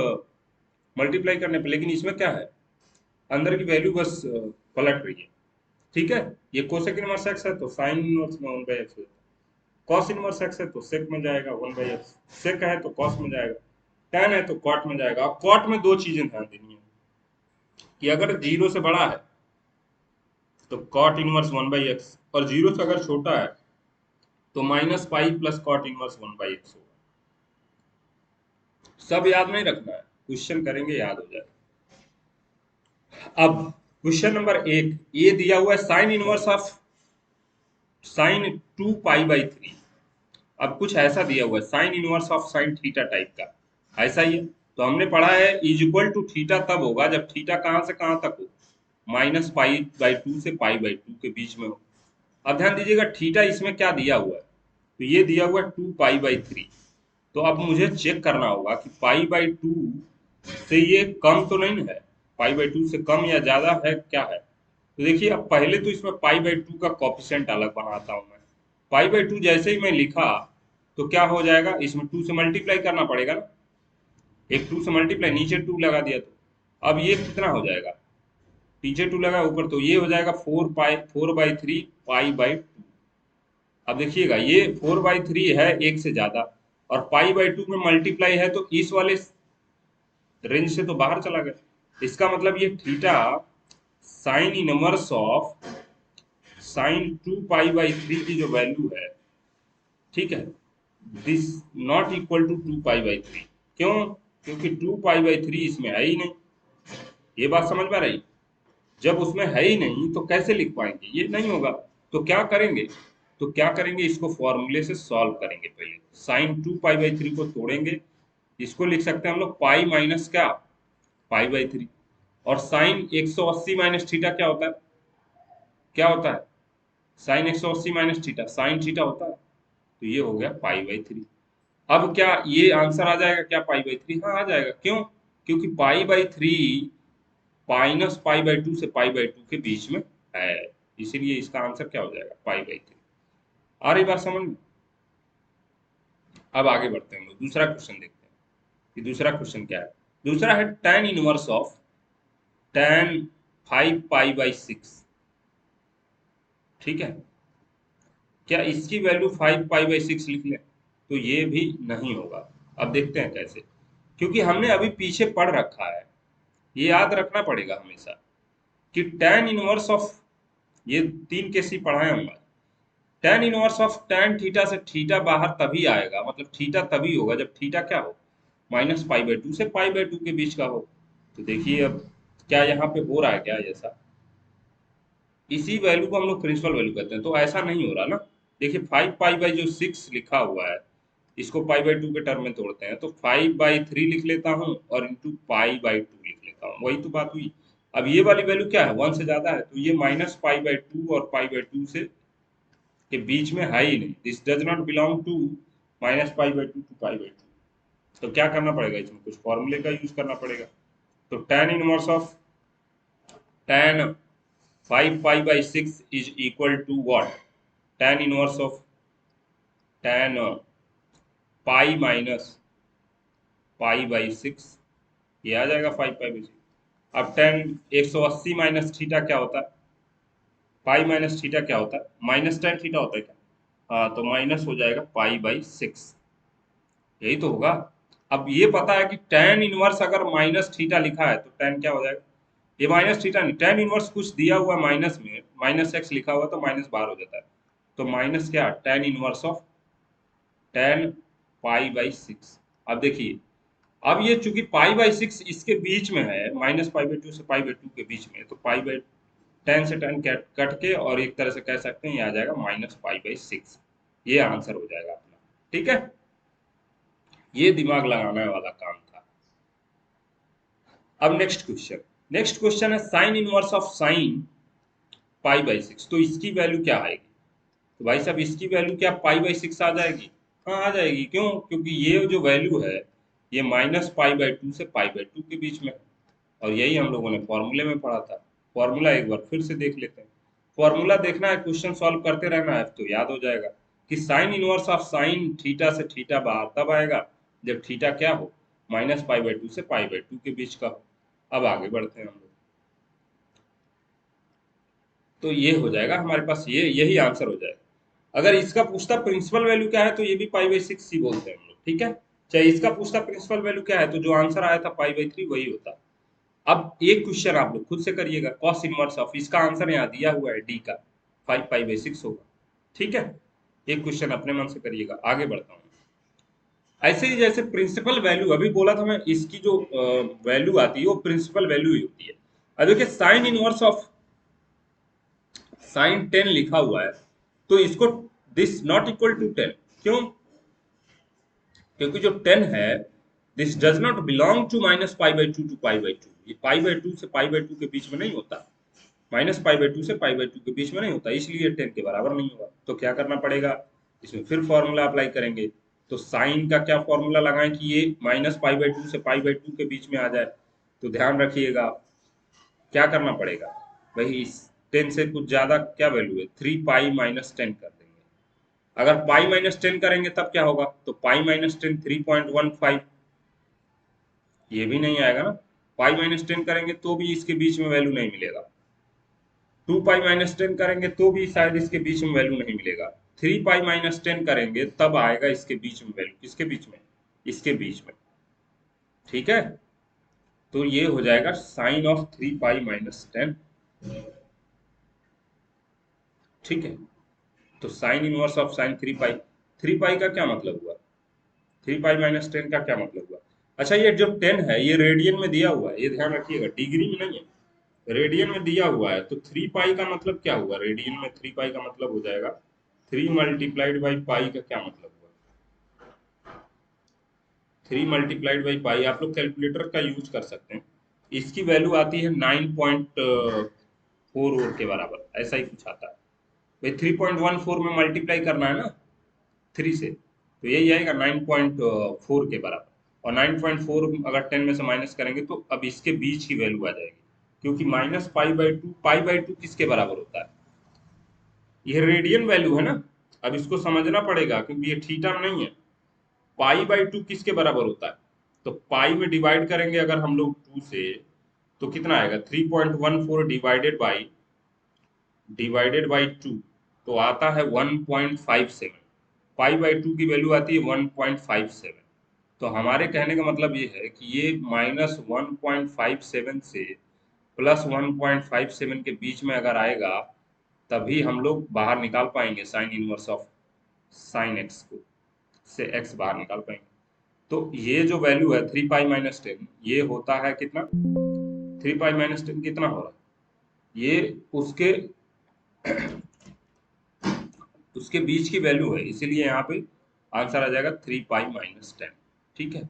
मल्टीप्लाई करने पे, लेकिन इसमें क्या है, अंदर की वैल्यू बस पलट रही है। ठीक है, ये कोसेक इनवर्स एक्स है तो साइन इनवर्स में वन बाई एक्स हो जाता है, कॉस इनवर्स एक्स है तो सेक में जाएगा वन बाई एक्स, सेक है तो कॉस में जाएगा, tan है तो कॉट में जाएगा। अब कॉट में दो चीजें ध्यान देनी है कि अगर 0 से बड़ा है तो cot inverse one by x, और 0 से अगर छोटा है तो minus pi plus cot inverse one by x होगा। सब याद नहीं रखना है, क्वेश्चन करेंगे याद हो जाएगा। अब क्वेश्चन नंबर 1, ये दिया हुआ है साइन इनवर्स ऑफ साइन 2 पाई/3। अब कुछ ऐसा दिया हुआ है sign inverse of sine theta type का, ऐसा ही है। तो हमने पढ़ा है इज इक्वल टू थीटा तब होगा जब थीटा कहाँ से कहाँ तक हो, -π/2 से π/2 के बीच में हो। अब ध्यान दीजिएगा थीटा इसमें क्या दिया हुआ है, तो ये दिया हुआ है 2π/3। तो अब मुझे चेक करना होगा कि π/2 से ये कम तो नहीं है, π/2 से कम या ज्यादा है क्या है। तो देखिए अब पहले तो इसमें π/2 का कॉफिशेंट अलग बनाता हूं मैं। π/2 जैसे ही मैं लिखा तो क्या हो जाएगा, इसमें 2 से मल्टीप्लाई करना पड़ेगा ना, एक 2 से मल्टीप्लाई, नीचे 2 लगा दिया तो अब ये कितना हो जाएगा, नीचे 2 लगा ऊपर, तो ये हो जाएगा 4/3 π/2। अब देखिएगा ये 4/3 है एक से ज्यादा, और π/2 में मल्टीप्लाई है तो इस वाले रेंज से तो बाहर चला गया। इसका मतलब ये theta sine inverse of sine 2π/3 की जो वैल्यू है, ठीक है, दिस नॉट इक्वल टू 2π/3। क्यों? क्योंकि 2π/3 इसमें है ही नहीं। ये बात समझ में आ रही, जब उसमें है ही नहीं तो कैसे लिख पाएंगे, ये नहीं होगा। तो क्या करेंगे, इसको फॉर्मूले से सॉल्व करेंगे। पहले साइन 2π/3 को तोड़ेंगे, इसको लिख सकते हैं हम लोग पाई माइनस क्या, π/3। और साइन 180 माइनस थीटा क्या होता है, क्या होता है, sine 180 minus theta sine theta होता है। तो ये हो गया π/3। अब क्या ये आंसर आ जाएगा क्या, π/3? हाँ आ जाएगा। क्यों? क्योंकि π/3 -π/2 से π/2 के बीच में है, इसीलिए इसका आंसर क्या हो जाएगा, π/3। आ रही बात समझ में? अब आगे बढ़ते हैं हम लोग, दूसरा क्वेश्चन देखते हैं कि दूसरा क्वेश्चन क्या है। दूसरा है tan इनवर्स ऑफ tan 5π/6। ठीक है, क्या इसकी वैल्यू 5π/6 लिख लें, तो ये भी नहीं होगा। अब देखते हैं कैसे, क्योंकि हमने अभी पीछे पढ़ रखा है, ये याद रखना पड़ेगा हमेशा कि tan इनवर्स ऑफ, ये 3 केस ही पढ़ा है हमने। tan inverse of tan theta से थीटा बाहर तभी आएगा, मतलब थीटा तभी होगा जब थीटा क्या हो, -π/2 से π/2 के बीच का हो। तो देखिए अब क्या यहाँ पे हो रहा है क्या, जैसा इसी वैल्यू को हम लोग प्रिंसिपल वैल्यू कहते हैं, तो ऐसा नहीं हो रहा ना। देखिए 5π/6 लिखा हुआ है, इसको π/2 के टर्म में तोड़ते हैं तो 5/3 लिख लेता हूँ और इंटू π/2 लिख लेता हूँ, वही तो बात हुई। अब ये वाली वैल्यू क्या है, 1 से ज्यादा है, तो ये -π/2 और π/2 से के बीच में है ही नहीं, this does not belong to -π/2 to π/2। तो क्या करना पड़ेगा, इसमें कुछ फॉर्मूले का यूज करना पड़ेगा। तो tan inverse of tan 5π/6 is equal to what, tan inverse of tan pi minus π/6, ये आ जाएगा 5π/6। अब tan 180 माइनस थीटा क्या होता है, पाई माइनस थीटा क्या होता है, माइनस tan थीटा होता है क्या, हाँ तो माइनस हो जाएगा π/6, यही तो होगा। अब ये पता है कि tan इनवर्स अगर माइनस थीटा लिखा है तो tan क्या हो जाएगा, ये माइनस थीटा नहीं, tan इनवर्स कुछ दिया हुआ माइनस में, -x लिखा हुआ तो माइनस बाहर हो जाता है, तो माइनस क्या, tan इनवर्स ऑफ tan π/6। अब देखिए, अब ये चूंकि π/6 इसके बीच में है, -π/2 से π/2 के बीच में, तो tan से tan कट के और एक तरह से कह सकते हैं ये आ जाएगा -π/6। ये आंसर हो जाएगा अपना। ठीक है, ये दिमाग लगाने वाला काम था। अब नेक्स्ट क्वेश्चन है साइन इनवर्स ऑफ साइन π/6। तो इसकी वैल्यू क्या आएगी, तो भाई साहब इसकी वैल्यू क्या π/6 आ जाएगी, हाँ आ जाएगी। क्यों? क्योंकि ये जो वैल्यू है ये -π/2 से π/2 के बीच में है, और यही हम लोगों ने फॉर्मूले में पढ़ा था। फॉर्मूला एक बार फिर से देख लेते हैं, फॉर्मूला देखना है, क्वेश्चन सॉल्व करते रहना है तो याद हो जाएगा कि sign inverse of sine theta से थीटा बाहर तब आएगा जब थीटा क्या हो, -π/2 से π/2 के बीच का हो। अब आगे बढ़ते हैं हम लोग, तो ये हो जाएगा हमारे पास, ये यही आंसर हो जाएगा। अगर इसका पूछता प्रिंसिपल वैल्यू क्या है तो ये भी π/6 ही बोलते हैं हम लोग, ठीक है। चाहे इसका पूछता प्रिंसिपल वैल्यू क्या है तो जो आंसर आया था π/3 वही होता। अब एक क्वेश्चन आप लोग खुद से करिएगा, कॉस इनवर्स ऑफ, इसका आंसर यहाँ दिया हुआ है डी का, 5π/6 होगा। ठीक है, एक क्वेश्चन अपने मन से करिएगा। आगे बढ़ता हूँ, ऐसे ही जैसे प्रिंसिपल वैल्यू अभी बोला था मैं, इसकी जो वैल्यू आती है वो प्रिंसिपल वैल्यू ही होती है। अब देखिए साइन इनवर्स ऑफ साइन 10 लिखा हुआ है, तो इसको दिस नॉट इक्वल टू 10, क्यों? क्योंकि जो 10 है this does not belong to minus pi by two pi by two, ये पाई बाई टू से पाई बाई टू के बीच में नहीं होता, माइनस पाई बाई टू से पाई बाई टू के बीच में नहीं होता, इसलिए 10 के बराबर नहीं होगा। तो क्या करना पड़ेगा, इसमें फिर फॉर्मूला अप्लाई करेंगे। तो साइन का क्या फॉर्मूला लगाएं कि ये माइनस पाई बाई टू से पाई बाई टू के बीच में आ जाए। तो ध्यान रखिएगा क्या करना पड़ेगा भाई, इस 10 से कुछ ज्यादा क्या वैल्यू है, 3 पाई माइनस 10 कर देंगे। अगर पाई माइनस 10 करेंगे तब क्या होगा, तो पाई माइनस 10 3.15, ये भी नहीं आएगा ना। पाई माइनस 10 करेंगे तो भी इसके बीच में वैल्यू नहीं मिलेगा, 2 पाई माइनस 10 करेंगे तो भी शायद इसके बीच में वैल्यू नहीं मिलेगा, 3 पाई माइनस 10 करेंगे तब आएगा इसके बीच में वैल्यू, किसके बीच में, इसके बीच में। ठीक है, तो ये हो जाएगा साइन ऑफ 3 पाई माइनस 10। ठीक है, तो साइन इनवर्स ऑफ साइन 3 पाई का क्या मतलब हुआ, 3 पाई माइनस 10 का क्या मतलब हुआ। अच्छा ये जो 10 है ये रेडियन में दिया हुआ है, ये ध्यान रखिएगा, डिग्री में नहीं है, रेडियन में दिया हुआ है। तो 3 पाई का मतलब क्या हुआ, रेडियन में 3 पाई का मतलब हो जाएगा 3 मल्टीप्लाइड बाई पाई का क्या मतलब हुआ, 3 मल्टीप्लाइड बाई पाई। आप लोग कैलकुलेटर का यूज कर सकते हैं, इसकी वैल्यू आती है 9.4 के बराबर, ऐसा ही कुछ आता है भाई। 3.14 में मल्टीप्लाई करना है ना 3 से, तो यही आएगा 9.4 के बराबर। और 9.4 अगर 10 में से माइनस करेंगे तो अब इसके बीच की वैल्यू आ जाएगी, क्योंकि माइनस पाई बाई टू किसके बराबर होता है, यह रेडियन वैल्यू है ना। अब इसको समझना पड़ेगा क्योंकि ये थीटा में नहीं है। पाई बाई टू किसके बराबर होता है, तो पाई में डिवाइड करेंगे अगर हम लोग 2 से, तो कितना आएगा 3.14 डिवाइडेड बाई 2, तो आता है 1.57। पाई बाई टू की वैल्यू आती है 1.57। तो हमारे कहने का मतलब ये है कि ये -1.57 से +1.57 के बीच में अगर आएगा तभी हम लोग बाहर निकाल पाएंगे sign inverse of sine x को, से एक्स बाहर निकाल पाएंगे। तो ये जो वैल्यू है 3 पाई माइनस 10, ये होता है कितना, 3 पाई माइनस 10 कितना हो रहा है, ये उसके उसके बीच की वैल्यू है, इसीलिए यहाँ पे आंसर आ जाएगा 3 पाई माइनस 10। ठीक है,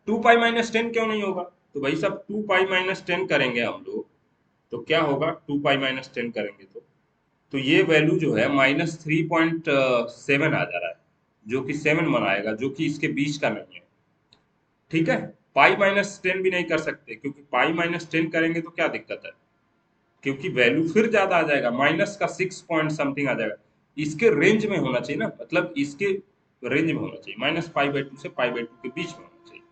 2 पाई माइनस 10 क्यों नहीं होगा, तो भाई साहब 2 पाई माइनस 10 करेंगे हम लोग तो क्या होगा, 2 पाई माइनस 10 करेंगे तो ये वैल्यू जो है -3.7 आ जा रहा है, जो कि 7 बनाएगा, जो कि इसके बीच का नहीं है। ठीक है, पाई माइनस 10 भी नहीं कर सकते, क्योंकि पाई माइनस 10 करेंगे तो क्या दिक्कत है, क्योंकि वैल्यू फिर ज्यादा आ जाएगा, माइनस का 6 पॉइंट समथिंग आ जाएगा। इसके रेंज में होना चाहिए ना, मतलब इसके रेंज में होना चाहिए, -पाई बाई टू से पाई बाई टू के बीच में होना चाहिए।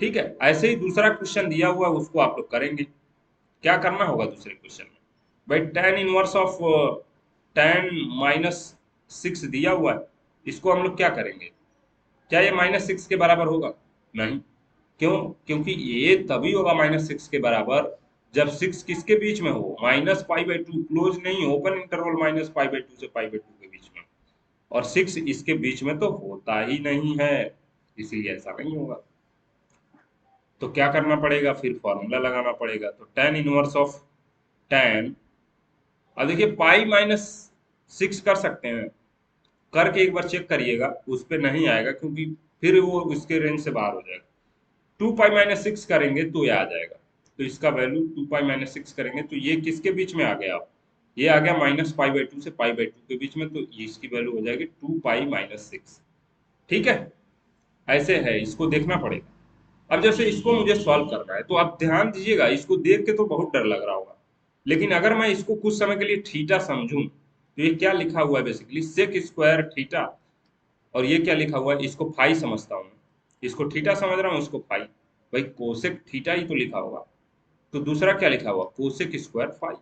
ठीक है, ऐसे ही दूसरा क्वेश्चन दिया हुआ है उसको आप लोग करेंगे। क्या करना होगा दूसरे क्वेश्चन में, भाई tan इनवर्स ऑफ tan -6 दिया हुआ है, इसको हम लोग क्या करेंगे, क्या ये -6 के बराबर होगा, नहीं, क्यों, क्योंकि ये तभी होगा -6 के बराबर जब 6 किसके बीच में हो, -पाई बाई टू, क्लोज नहीं, open interval -pi by to से पाई बाई टू के बीच में, और 6 इसके बीच में तो होता ही नहीं है, इसीलिए ऐसा नहीं होगा। तो क्या करना पड़ेगा, फिर फॉर्मूला लगाना पड़ेगा। तो tan इनवर्स ऑफ tan, अब देखिए पाई -6 कर सकते हैं, करके एक बार चेक करिएगा, उस पर नहीं आएगा क्योंकि फिर वो उसके रेंज से बाहर हो जाएगा। 2 पाई माइनस 6 करेंगे तो ये आ जाएगा, तो इसका वैल्यू 2 पाई माइनस 6 करेंगे तो ये किसके बीच में आ गया, ये आ गया -पाई बाई टू से पाई बाई टू के बीच में, तो इसकी वैल्यू हो जाएगी 2 पाई माइनस 6। ठीक है, ऐसे है, इसको देखना पड़ेगा। अब जैसे इसको मुझे सॉल्व करना है तो आप ध्यान दीजिएगा, इसको देख के तो बहुत डर लग रहा होगा, लेकिन अगर मैं इसको कुछ समय के लिए थीटा समझूं तो ये क्या लिखा हुआ है, बेसिकली सेक स्क्वायर थीटा, और ये क्या लिखा हुआ है, इसको फाई समझता हूँ, इसको थीटा समझ रहा हूँ, इसको फाई, भाई कोसेक थीटा ही तो लिखा होगा, तो दूसरा क्या लिखा हुआ, कोसेक स्क्वायर फाई,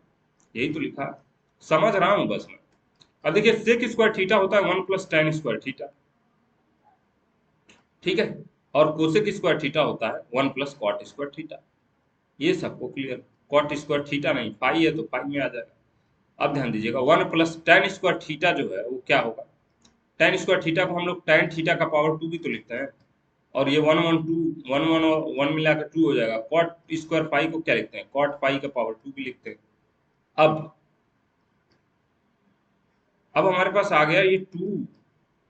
यही तो लिखा है, समझ रहा हूँ बस मैं। अब देखिए सेक स्क्वायर थीटा होता है 1 + tan स्क्वायर थीटा, ठीक है, और कोसेक स्क्वायर थीटा होता है 1 + cot स्क्वायर थीटा, ये सबको क्लियर। कॉट स्क्वायर थीटा नहीं, फाई है तो फाई में आ जाएगा। अब ध्यान दीजिएगा 1 + tan स्क्वायर थीटा जो है वो क्या होगा, tan स्क्वायर थीटा को हम लोग tan थीटा का पावर 2 भी तो लिखते हैं, और ये 1 मिला कर 2 हो जाएगा। कॉट स्क्वायर पाई को क्या लिखते हैं, कॉट पाई का पावर 2 भी लिखते हैं। अब हमारे पास आ गया ये 2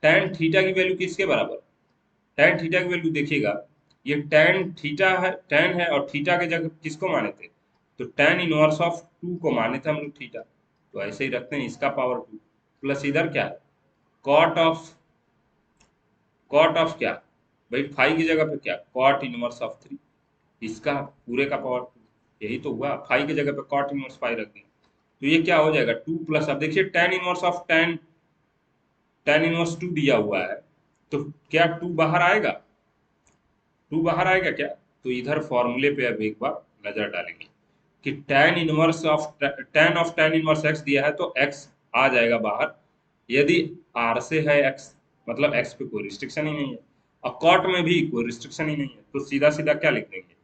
tan थीटा की वैल्यू किसके बराबर, tan थीटा की वैल्यू देखिएगा, ये tan थीटा है, tan है, और थीटा के जगह किसको माने थे, तो tan इनवर्स ऑफ 2 को माने थे हम लोग थीटा, तो ऐसे ही रखते हैं इसका पावर 2 प्लस इधर क्या है, कॉट ऑफ, कॉट ऑफ क्या, भाई फाई की जगह पे क्या, कॉट इनवर्स ऑफ 3, इसका पूरे का पावर 2, यही तो हुआ, फाई की जगह पे कॉट इनवर्स फाई रख दिया, तो ये क्या हो जाएगा 2 प्लस, अब देखिए tan inverse of tan inverse 2 दिया हुआ है, तो क्या 2 बाहर आएगा, 2 बाहर आएगा क्या, तो इधर फॉर्मूले पे अब एक बार नजर डालेंगे कि tan of tan inverse x दिया है तो x आ जाएगा बाहर, यदि r से है x, मतलब x पे कोई रिस्ट्रिक्शन ही नहीं है, और कॉट में भी कोई रिस्ट्रिक्शन ही नहीं है, तो सीधा सीधा क्या लिख देंगे,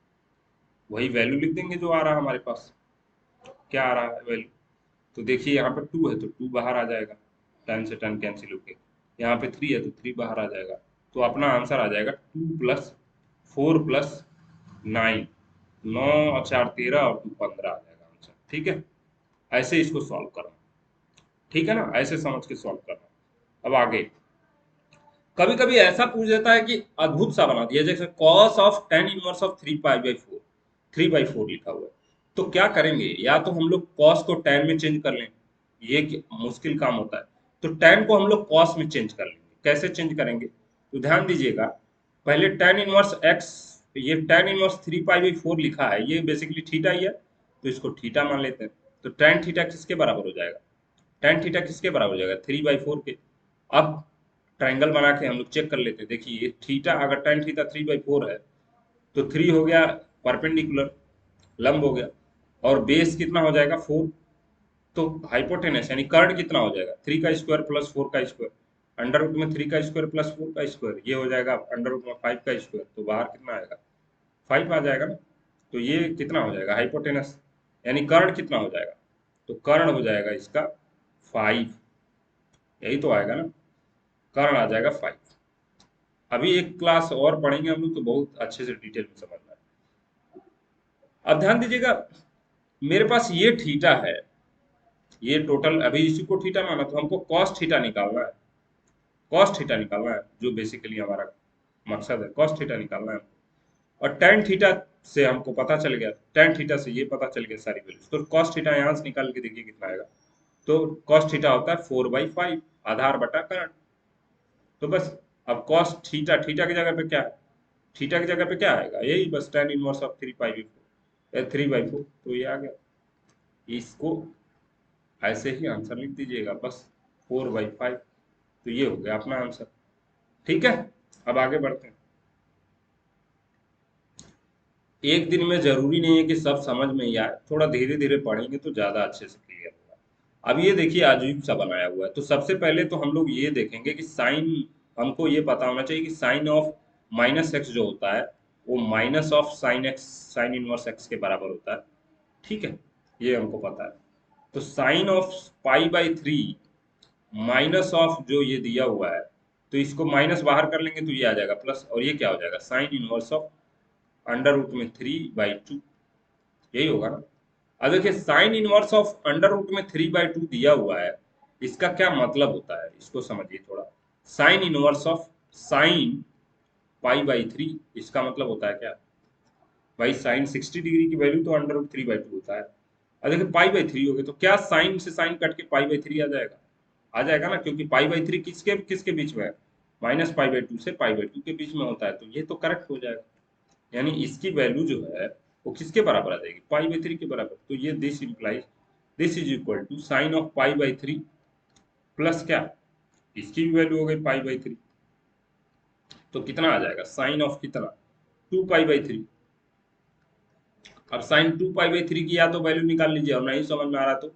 वही वैल्यू लिख देंगे जो आ रहा है हमारे पास, क्या आ रहा है वैल्यू, तो देखिए यहाँ पे 2 है तो 2 बाहर आ जाएगा, tan से tan कैंसिल होके, यहाँ पे 3 है तो 3 बाहर आ जाएगा, तो अपना आंसर आ जाएगा 2 प्लस 4 प्लस 9, 9 और 4 13 और 2 15 आ जाएगा आंसर, ठीक है, ऐसे इसको सॉल्व करना, ठीक है ना, ऐसे समझ के सॉल्व करना। अब आगे कभी कभी ऐसा पूछ देता है कि अद्भुत सा बना दिया, जैसे cos of tan inverse of 3 pi by 4, 3/4 लिखा हुआ है, तो क्या करेंगे, या तो हम लोग cos को tan में चेंज कर लें, ये मुश्किल काम होता है, तो tan को हम लोग cos में चेंज कर लेंगे, कैसे चेंज करेंगे, तो ध्यान दीजिएगा, पहले tan इनवर्स x, ये tan इनवर्स 3 पाई बाई 4 लिखा है, ये बेसिकली थीटा ही है, तो इसको थीटा मान लेते हैं, तो tan थीटा किसके बराबर हो जाएगा, tan थीटा किसके बराबर हो जाएगा 3/4 के। अब ट्रायंगल बना के हम लोग चेक कर लेते हैं, देखिए ये थीटा, अगर tan थीटा 3/4 है तो 3 हो गया परपेंडिकुलर, लंब हो गया, और बेस कितना हो जाएगा 4, तो हाइपोटेनस यानी कर्ड कितना हो जाएगा 3 का स्क्वायर प्लस 4 का स्क्वायर, अंडर रूट में 3 का स्क्वायर प्लस 4 का स्क्वायर, ये हो जाएगा अंडर रूट में 5 का स्क्वायर, तो बाहर कितना आएगा 5 आ जाएगा ना, तो ये कितना हो जाएगा हाइपोटेनस, यानी कर्ण कितना हो जाएगा, तो कर्ण हो जाएगा इसका 5, यही तो आएगा ना, कर्ण आ जाएगा 5। अभी एक क्लास और पढ़ेंगे हम लोग तो बहुत अच्छे से डिटेल में समझना है। अब ध्यान दीजिएगा, मेरे पास ये थीटा है, ये टोटल अभी इसी को थीटा माना, तो हमको कॉस थीटा निकालना है, कॉस थीटा निकालना है, जो बेसिकली हमारा मकसद है, कॉस थीटा निकालना है, और टेन थीटा से हमको पता चल गया, टेन थीटा से ये पता चल गया सारी वैल्यूज, तो कॉस थीटा यहाँ से निकाल के देखिए कितना आएगा, तो कॉस थीटा होता है 4/5 आधार बटा करंट, तो बस, अब कॉस थीटा, थीटा की जगह पे क्या है, थीटा की जगह पे क्या आएगा, यही बस tan इनवर्स ऑफ 3/4, 3/4, तो ये आ गया, इसको ऐसे ही आंसर लिख दीजिएगा बस, 4/5, तो ये हो गया अपना आंसर, ठीक है। अब आगे बढ़ते हैं, एक दिन में जरूरी नहीं है कि सब समझ में ही आए, थोड़ा धीरे धीरे पढ़ेंगे तो ज्यादा अच्छे से क्लियर होगा। अब ये देखिए अजीब सा बनाया हुआ है, तो सबसे पहले तो हम लोग ये देखेंगे कि साइन, हमको ये पता होना चाहिए कि साइन ऑफ -x जो होता है वो minus of sine x, sign inverse x के बराबर होता है, ठीक है, ये हमको पता है, तो साइन ऑफ π/3 माइनस ऑफ जो ये दिया हुआ है, तो इसको माइनस बाहर कर लेंगे तो ये आ जाएगा प्लस, और ये क्या हो जाएगा साइन इनवर्स ऑफ √3/2, यही होगा ना। अब देखिए साइन इनवर्स ऑफ √3/2 दिया हुआ है, इसका क्या मतलब होता है इसको समझिए थोड़ा, साइन इनवर्स ऑफ साइन π/3, इसका मतलब होता है क्या, भाई साइन 60 डिग्री की वैल्यू तो √3/2 होता है, अब देखिए π/3 हो गया, तो क्या साइन से साइन कट के π/3 आ जाएगा, आ जाएगा ना, क्योंकि π/3 किसके किसके बीच में है, -π/2 से π/2 के बीच में होता है, तो ये तो करेक्ट हो जाएगा, यानी इसकी वैल्यू जो है वो किसके बराबर आ जाएगी π/3 के बराबर, तो ये this implies this is equal to sine of π/3 plus क्या, इसकी भी वैल्यू हो गई π/3, तो कितना आ जाएगा साइन ऑफ कितना 2π/3, अब साइन 2π/3 की या तो वैल्यू निकाल लीजिए, और नहीं समझ में आ रहा तो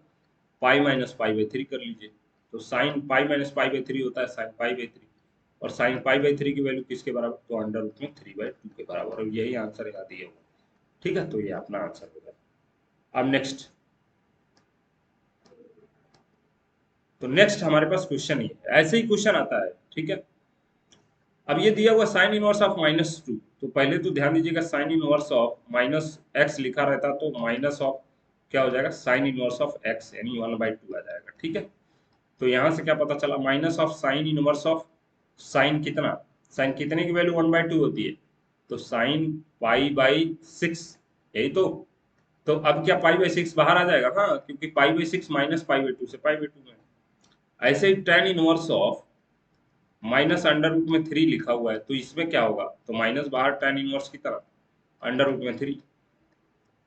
पाई माइनस π/3 कर लीजिए, तो साइन पाई माइनस π/3 होता है साइन π/3, और साइन π/3 की वैल्यू किसके बराबर, तो अंडर रूट में 3/2 के बराबर, और यही आंसर यहाँ दिया हुआ, ठीक है, तो ये अपना आंसर होगा। अब नेक्स्ट, तो नेक्स्ट हमारे पास क्वेश्चन ही है, ऐसे ही क्वेश्चन आता है, ठीक है, अब ये दिया हुआ साइन इनवर्स ऑफ -2, तो पहले तो ध्यान दीजिएगा साइन इनवर्स ऑफ -x लिखा रहता तो माइनस ऑफ क्या हो जाएगा, साइन इनवर्स ऑफ x, यानी 1/2 आ जाएगा। ठीक है, तो यहाँ से क्या पता चला, minus of sine inverse of sign कितना, साइन कितने की वैल्यू 1/2 होती है, तो साइन π/6, यही तो अब क्या π/6 बाहर आ जाएगा, हाँ, क्योंकि π/6 माइनस π/2 से π/2 में। ऐसे ही tan इनवर्स ऑफ -√3 लिखा हुआ है, तो इसमें क्या होगा, तो माइनस बाहर tan इनवर्स की तरह √3,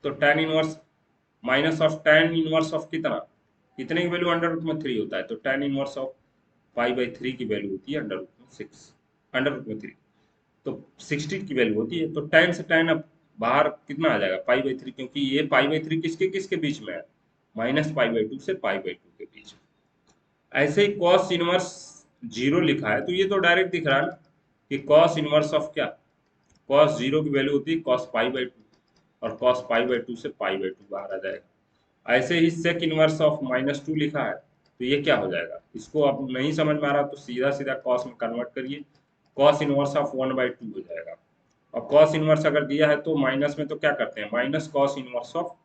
तो tan inverse minus of tan inverse of कितना, कितने की वैल्यू √3 होता है, तो tan इनवर्स ऑफ π/3 की वैल्यू होती है √3, तो 60 की वैल्यू होती है, तो tan से tan अब बाहर कितना आ जाएगा, π/3, क्योंकि ये π/3 किसके किसके बीच में है, -π/2 से π/2 के बीच में। ऐसे ही कॉस इनवर्स 0 लिखा है, तो ये तो डायरेक्ट दिख रहा है ना कि कॉस इनवर्स ऑफ क्या, कॉस 0 की वैल्यू होती है cos π/2, और cos π/2 से π/2 बाहर आ जाएगा। ऐसे ही सेक इनवर्स ऑफ -2 लिखा है, तो ये क्या हो जाएगा, इसको अब नहीं समझ में आ रहा तो सीधा सीधा कॉस में कन्वर्ट करिए, कॉस इनवर्स ऑफ 1/2 हो जाएगा। और कॉस इनवर्स अगर दिया है तो माइनस में तो क्या करते हैं, minus cos inverse of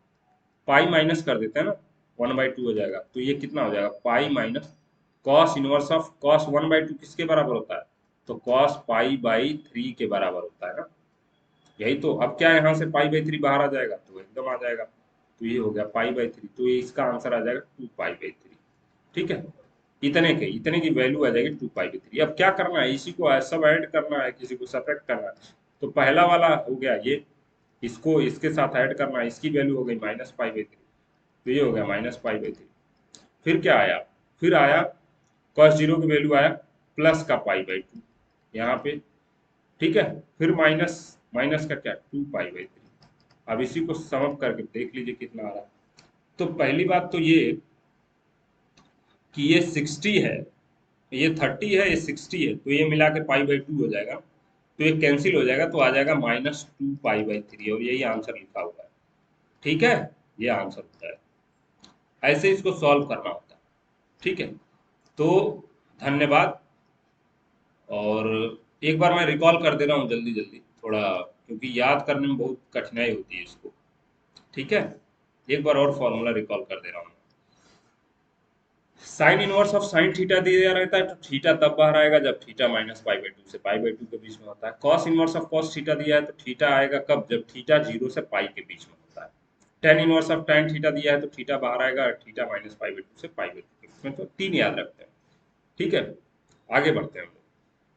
pi minus कर देते हैं ना, 1/2 हो जाएगा, तो ये कितना हो जाएगा, pi minus cos inverse of cos 1/2 किसके बराबर होता है, तो कॉस π/3 के बराबर होता है ना, यही तो। अब क्या यहाँ से π/3 बाहर आ जाएगा, तो एकदम आ जाएगा, तो ये हो गया π/3, तो ये इसका आंसर आ जाएगा 2π/3। ठीक है, इतने की वैल्यू आ जाएगी 2π/3। अब क्या करना है, इसी को सब ऐड करना है, किसी को सब्ट्रैक्ट करना है, तो पहला वाला हो गया ये, इसको इसके साथ ऐड करना है, इसकी वैल्यू हो गई -π/3, तो ये हो गया -π/3। फिर क्या आया, फिर आया cos 0 की वैल्यू आया प्लस का π/2 यहाँ पे। ठीक है, फिर माइनस माइनस का क्या, 2π/3। अब इसी को सम करके देख लीजिए कितना आ रहा है। तो पहली बात तो ये कि ये 60 है, ये 30 है, ये 60 है, तो ये मिला के π/2 हो जाएगा, तो ये कैंसिल हो जाएगा, तो आ जाएगा -2π/3, और यही आंसर लिखा हुआ है। ठीक है, ये आंसर होता है, ऐसे इसको सॉल्व करना होता है। ठीक है, तो धन्यवाद। और एक बार मैं रिकॉल कर दे रहा हूँ जल्दी जल्दी थोड़ा, क्योंकि याद करने में बहुत कठिनाई होती है इसको। ठीक है, एक बार और फॉर्मूला रिकॉल कर दे रहा हूँ। Sign inverse of sine theta दिया रहता है, तो थीटा तब बाहर आएगा जब थीटा -π/2 से π/2 के बीच में होता है। Cos inverse of cos theta दिया है, तो थीटा आएगा कब, जब थीटा 0 से पाई के बीच में होता है। Tan inverse of tan theta दिया है, तो थीटा बाहर आएगा थीटा -π/2 से π/2 के बीच में, तो 3 याद रखते हैं। ठीक है, आगे बढ़ते हैं हम लोग।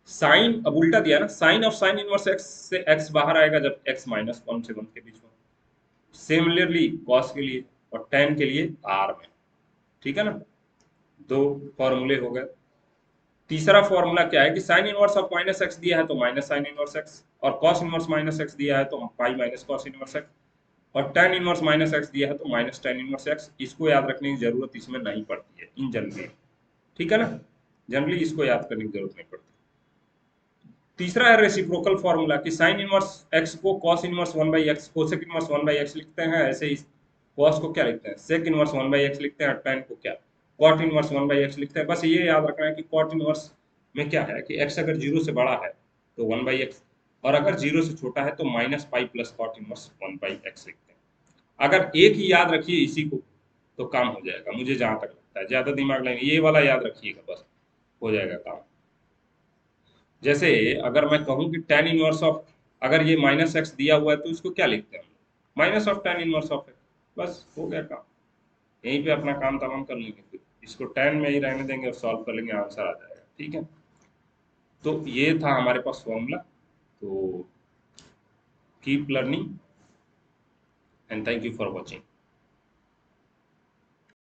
साइन अब उल्टा दिया ना, sine of sine inverse x से एक्स बाहर आएगा जब x -1 से 1 के बीच में। सिमिलरली कॉस के लिए और tan के लिए r में। ठीक है ना, दो फॉर्मूले हो गए। तीसरा फॉर्मूला क्या है कि साइन इनवर्स ऑफ -x दिया है तो माइनस साइन इनवर्स x, और कॉस इनवर्स -x दिया है तो pi minus cos inverse x, और tan इनवर्स -x दिया है तो माइनस tan इनवर्स x। इसको याद रखने की जरूरत इसमें नहीं पड़ती है इन जनरली। ठीक है ना, जनरली इसको याद करने की जरूरत नहीं पड़ती। तीसरा है रेसिप्रोकल फॉर्मूला कि साइन इनवर्स x को cos inverse 1/x, cosec inverse 1/x लिखते हैं, ऐसे ही cos को क्या लिखते हैं, सेक इनवर्स 1/x लिखते हैं, और tan को क्या, cot इनवर्स 1/x लिखते हैं। बस ये याद रखना है कि cot इनवर्स में क्या है कि x अगर 0 से बड़ा है तो 1/x, और अगर 0 से छोटा है तो -π प्लस cot इनवर्स 1/x लिखते हैं। अगर एक ही याद रखिए इसी को तो काम हो जाएगा, मुझे जहां तक लगता है। ज्यादा दिमाग नहीं, ये वाला याद रखिएगा, बस हो जाएगा काम। जैसे अगर मैं कहूं कि tan इनवर्स ऑफ, अगर ये -x दिया हुआ है तो इसको क्या लिखते हैं, minus of tan inverse of x, बस हो गया काम। यहीं पे अपना काम तमाम कर लेंगे, फिर इसको tan में ही रहने देंगे और सॉल्व कर लेंगे, आंसर आ जाएगा। ठीक है, तो ये था हमारे पास फॉर्मूला। तो keep learning and thank you for watching.